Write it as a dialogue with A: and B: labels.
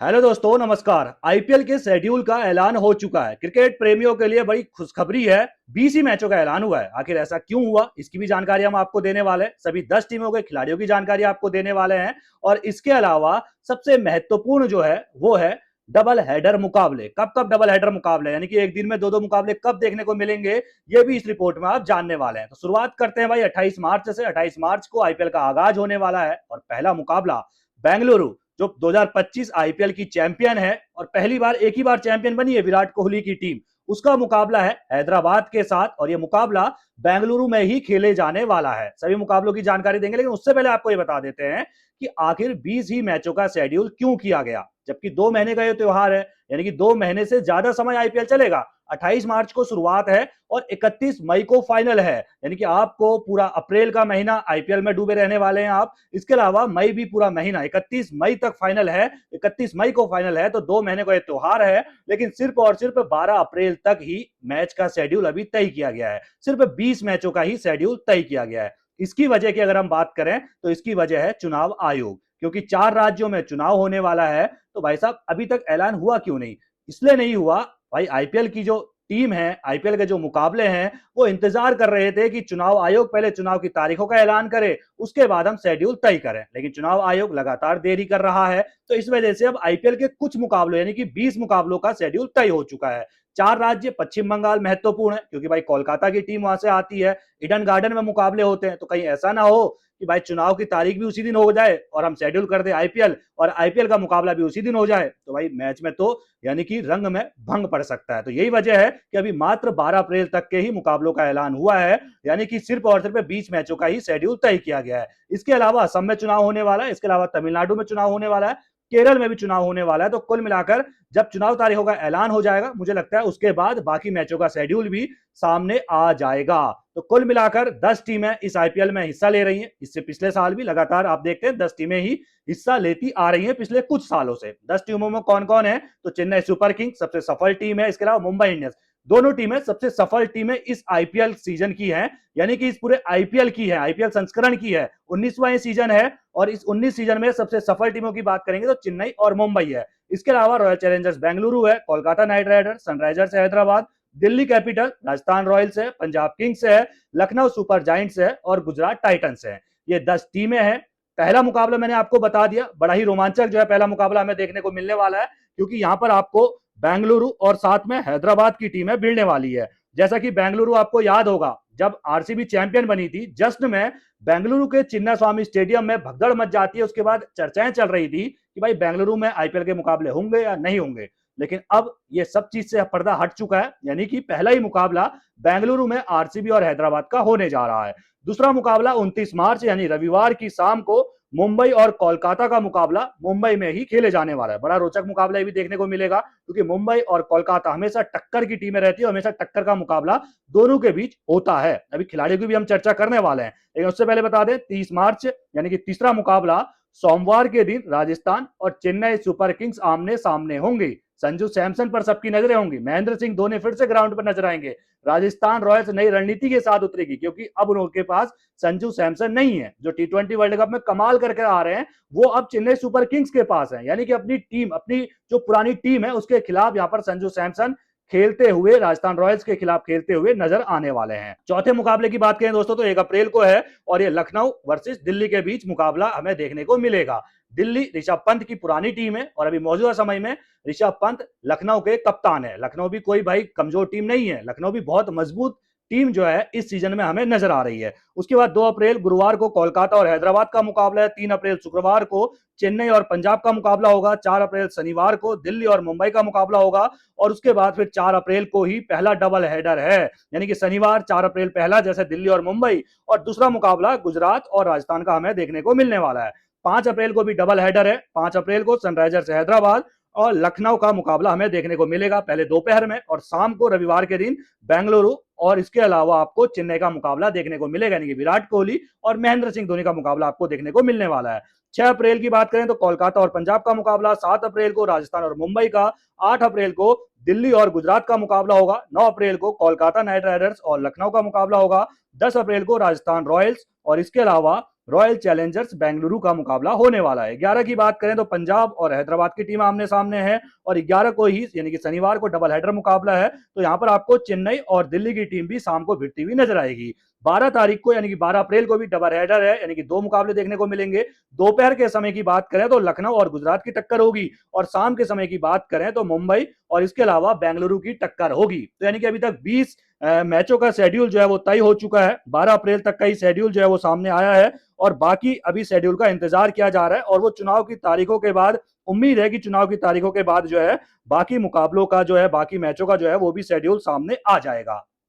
A: Hello दोस्तों, नमस्कार। IPL के शेड्यूल का ऐलान हो चुका है। क्रिकेट प्रेमियों के लिए बड़ी खुशखबरी है। 20 ही मैचों का ऐलान हुआ है। आखिर ऐसा क्यों हुआ, इसकी भी जानकारी हम आपको देने वाले हैं। सभी 10 टीमों के खिलाड़ियों की जानकारी आपको देने वाले हैं। और इसके अलावा सबसे महत्वपूर्ण जो है वो है डबल हेडर मुकाबले। कब कब डबल हेडर मुकाबले, यानी कि एक दिन में दो दो मुकाबले कब देखने को मिलेंगे, ये भी इस रिपोर्ट में आप जानने वाले हैं। तो शुरुआत करते हैं भाई 28 मार्च से। 28 मार्च को आईपीएल का आगाज होने वाला है और पहला मुकाबला बेंगलुरु, जो 2025 आईपीएल की चैंपियन है और पहली बार एक ही बार चैंपियन बनी है विराट कोहली की टीम, उसका मुकाबला है हैदराबाद के साथ। और यह मुकाबला बेंगलुरु में ही खेले जाने वाला है। सभी मुकाबलों की जानकारी देंगे, लेकिन उससे पहले आपको यह बता देते हैं कि आखिर 20 ही मैचों का शेड्यूल क्यों किया गया, जबकि 2 महीने का यह त्योहार है, यानी कि 2 महीने से ज्यादा समय आईपीएल चलेगा। 28 मार्च को शुरुआत है और 31 मई को फाइनल है, यानी कि आपको पूरा अप्रैल का महीना आईपीएल में डूबे रहने वाले हैं आप। इसके अलावा मई भी पूरा महीना, 31 मई तक फाइनल है। 31 मई को फाइनल है, तो 2 महीने का यह त्योहार है। लेकिन सिर्फ और सिर्फ 12 अप्रैल तक ही मैच का शेड्यूल अभी तय किया गया है। सिर्फ 20 मैचों का ही शेड्यूल तय किया गया है। इसकी वजह की अगर हम बात करें तो इसकी वजह है चुनाव आयोग, क्योंकि 4 राज्यों में चुनाव होने वाला है। तो भाई साहब, अभी तक ऐलान हुआ क्यों नहीं? इसलिए नहीं हुआ भाई, आईपीएल की जो टीम है, आईपीएल के जो मुकाबले हैं, वो इंतजार कर रहे थे कि चुनाव आयोग पहले चुनाव की तारीखों का ऐलान करे, उसके बाद हम शेड्यूल तय करें। लेकिन चुनाव आयोग लगातार देरी कर रहा है, तो इस वजह से अब आईपीएल के कुछ मुकाबलों यानी कि 20 मुकाबलों का शेड्यूल तय हो चुका है। 4 राज्य, पश्चिम बंगाल महत्वपूर्ण है क्योंकि भाई कोलकाता की टीम वहां से आती है। ईडन गार्डन में मुकाबले होते हैं, तो कहीं ऐसा ना हो कि भाई चुनाव की तारीख भी उसी दिन हो जाए और हम शेड्यूल कर दे आईपीएल, और आईपीएल का मुकाबला भी उसी दिन हो जाए, तो भाई मैच में तो यानी कि रंग में भंग पड़ सकता है। तो यही वजह है कि अभी मात्र 12 अप्रैल तक के ही मुकाबलों का ऐलान हुआ है, यानी कि सिर्फ और सिर्फ 20 मैचों का ही शेड्यूल तय किया गया है। इसके अलावा असम में चुनाव होने वाला है, इसके अलावा तमिलनाडु में चुनाव होने वाला है, केरल में भी चुनाव होने वाला है। तो कुल मिलाकर जब चुनाव तारीखों का ऐलान हो जाएगा, मुझे लगता है उसके बाद बाकी मैचों का शेड्यूल भी सामने आ जाएगा। तो कुल मिलाकर 10 टीमें इस आईपीएल में हिस्सा ले रही हैं। इससे पिछले साल भी लगातार आप देखते हैं 10 टीमें ही हिस्सा लेती आ रही हैं पिछले कुछ सालों से। 10 टीमों में कौन कौन है? तो चेन्नई सुपर किंग्स सबसे सफल टीम है, इसके अलावा मुंबई इंडियंस। दोनों टीमें सबसे सफल टीमें इस आईपीएल सीजन की हैं, यानी कि इस पूरे आईपीएल की है, आईपीएल संस्करण की है। 19वां सीजन है और इस 19 सीजन में सबसे सफल टीमों की बात करेंगे तो चेन्नई और मुंबई है। इसके अलावा रॉयल चैलेंजर्स बेंगलुरु है, Kolkata night Riders, Sunrisers Hyderabad, Delhi capital, Rajasthan Royals है, पंजाब किंग्स है, लखनऊ सुपर जायंट्स है और गुजरात टाइटंस है। ये 10 टीमें हैं। पहला मुकाबला मैंने आपको बता दिया, बड़ा ही रोमांचक जो है पहला मुकाबला हमें देखने को मिलने वाला है, क्योंकि यहां पर आपको बेंगलुरु और साथ में हैदराबाद की टीमें भिड़ने वाली है। जैसा कि बेंगलुरु, आपको याद होगा जब आरसीबी चैंपियन बनी थी, जश्न में बेंगलुरु के चिन्ना स्वामी स्टेडियम में भगदड़ मच जाती है। उसके बाद चर्चाएं चल रही थी कि भाई बेंगलुरु में आईपीएल के मुकाबले होंगे या नहीं होंगे। लेकिन अब ये सब चीज से पर्दा हट चुका है, यानी कि पहला ही मुकाबला बेंगलुरु में आरसीबी और हैदराबाद का होने जा रहा है। दूसरा मुकाबला 29 मार्च यानी रविवार की शाम को मुंबई और कोलकाता का मुकाबला मुंबई में ही खेले जाने वाला है। बड़ा रोचक मुकाबला भी देखने को मिलेगा, क्योंकि मुंबई और कोलकाता हमेशा टक्कर की टीमें रहती है, हमेशा टक्कर का मुकाबला दोनों के बीच होता है। अभी खिलाड़ियों की भी हम चर्चा करने वाले हैं, लेकिन उससे पहले बता दें 30 मार्च यानी कि तीसरा मुकाबला सोमवार के दिन राजस्थान और चेन्नई सुपर किंग्स आमने सामने होंगे। संजू सैमसन पर सबकी नजरें होंगी, महेंद्र सिंह धोनी फिर से ग्राउंड पर नजर आएंगे। राजस्थान रॉयल्स नई रणनीति के साथ उतरेगी, क्योंकि अब उनके पास संजू सैमसन नहीं है जो टी20 वर्ल्ड कप में कमाल करके आ रहे हैं, वो अब चेन्नई सुपर किंग्स के पास है। यानी कि अपनी टीम, अपनी जो पुरानी टीम है उसके खिलाफ यहां पर संजू सैमसन खेलते हुए, राजस्थान रॉयल्स के खिलाफ खेलते हुए नजर आने वाले हैं। चौथे मुकाबले की बात करें दोस्तों तो 1 अप्रैल को है, और ये लखनऊ वर्सेस दिल्ली के बीच मुकाबला हमें देखने को मिलेगा। दिल्ली ऋषभ पंत की पुरानी टीम है और अभी मौजूदा समय में ऋषभ पंत लखनऊ के कप्तान है। लखनऊ भी कोई भाई कमजोर टीम नहीं है, लखनऊ भी बहुत मजबूत टीम जो है इस सीजन में हमें नजर आ रही है। उसके बाद 2 अप्रैल गुरुवार को कोलकाता और हैदराबाद का मुकाबला है। 3 अप्रैल शुक्रवार को चेन्नई और पंजाब का मुकाबला होगा। 4 अप्रैल शनिवार को दिल्ली और मुंबई का मुकाबला होगा। और उसके बाद फिर 4 अप्रैल को ही पहला डबल हेडर है, यानी कि शनिवार 4 अप्रैल पहला, जैसे दिल्ली और मुंबई, और दूसरा मुकाबला गुजरात और राजस्थान का हमें देखने को मिलने वाला है। 5 अप्रैल को भी डबल हेडर है। 5 अप्रैल को सनराइजर्स हैदराबाद और लखनऊ का मुकाबला हमें देखने को मिलेगा, पहले दोपहर में, और शाम को रविवार के दिन बेंगलुरु और इसके अलावा आपको चेन्नई का मुकाबला देखने को मिलेगा, यानी कि विराट कोहली और महेंद्र सिंह धोनी का मुकाबला आपको देखने को मिलने वाला है। 6 अप्रैल की बात करें तो कोलकाता और पंजाब का मुकाबला, 7 अप्रैल को राजस्थान और मुंबई का, 8 अप्रैल को दिल्ली और गुजरात का मुकाबला होगा, 9 अप्रैल को कोलकाता नाइट राइडर्स और लखनऊ का मुकाबला होगा, 10 अप्रैल को राजस्थान रॉयल्स और इसके अलावा रॉयल चैलेंजर्स बेंगलुरु का मुकाबला होने वाला है। 11 की बात करें तो पंजाब और हैदराबाद की टीम आमने सामने है और 11 को ही यानी कि शनिवार को डबल हेडर मुकाबला है, तो यहां पर आपको चेन्नई और दिल्ली की टीम भी शाम को भिड़ती हुई नजर आएगी। 12 तारीख को यानी कि 12 अप्रैल को भी डबल हेडर है, यानी कि दो मुकाबले देखने को मिलेंगे। दोपहर के समय की बात करें तो लखनऊ और गुजरात की टक्कर होगी और शाम के समय की बात करें तो मुंबई और इसके अलावा बेंगलुरु की टक्कर होगी। तो यानी कि अभी तक 20 मैचों का शेड्यूल जो है वो तय हो चुका है। 12 अप्रैल तक का ही शेड्यूल जो है वो सामने आया है और बाकी अभी शेड्यूल का इंतजार किया जा रहा है और वो चुनाव की तारीखों के बाद उम्मीद है कि चुनाव की तारीखों के बाद जो है बाकी मुकाबलों का जो है बाकी मैचों का जो है वो भी शेड्यूल सामने आ जाएगा।